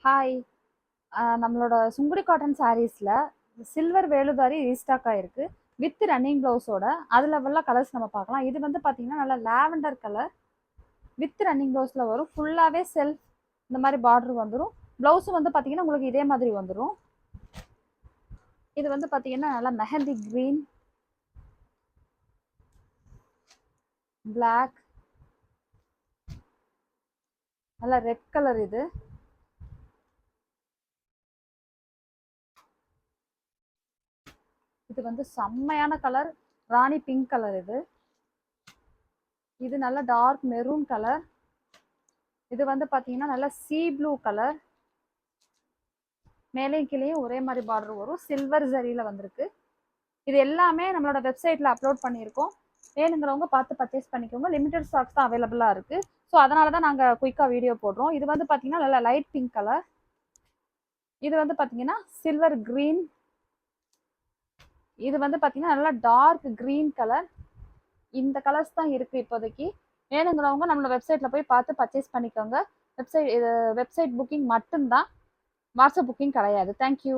Hi. நம்மளோட Sungudi cotton சாரீஸில் silver வேலுதாரி restock ஆகிருக்கு வித் ரன்னிங் ப்ளவுஸோட. அதில் உள்ள கலர்ஸ் நம்ம பார்க்கலாம். இது வந்து பார்த்தீங்கன்னா நல்லா லாவெண்டர் கலர் வித் ரன்னிங் ப்ளவுஸில் வரும். ஃபுல்லாகவே செல்ஃப் இந்த மாதிரி பார்டர் வந்துடும். ப்ளவுஸும் வந்து பார்த்தீங்கன்னா உங்களுக்கு இதே மாதிரி வந்துடும். இது வந்து பார்த்தீங்கன்னா நல்லா மெஹந்தி க்ரீன், பிளாக், நல்லா ரெட் கலர். இது வந்து செம்மையான கலர், ராணி பிங்க் கலர். இது நல்ல டார்க் மெரூன் கலர். இது வந்து பார்த்தீங்கன்னா நல்லா சீ ப்ளூ கலர். மேலேயும் கீழேயும் ஒரே மாதிரி பார்டர் வரும். சில்வர் ஜரியில் வந்திருக்கு. இது எல்லாமே நம்மளோட வெப்சைட்டில் அப்லோட் பண்ணியிருக்கோம். வேணுங்கிறவங்க பார்த்து பர்ச்சேஸ் பண்ணிக்கோங்க. லிமிடெட் ஸ்டாக்ஸ் தான் அவைலபிளாக இருக்குது. ஸோ அதனால தான் நாங்கள் குயிக்காக வீடியோ போடுறோம். இது வந்து பார்த்தீங்கன்னா நல்லா லைட் பிங்க் கலர். இது வந்து பார்த்தீங்கன்னா சில்வர் க்ரீன். இது வந்து பார்த்தீங்கன்னா நல்லா டார்க் க்ரீன் கலர். இந்த கலர்ஸ் தான் இருக்குது இப்போதைக்கு. வேணுங்கிறவங்க நம்மளோட வெப்சைட்டில் போய் பார்த்து பர்ச்சேஸ் பண்ணிக்கோங்க. வெப்சைட் புக்கிங் மட்டும்தான், வாட்ஸ்அப் புக்கிங் கிடையாது. தேங்க்யூ.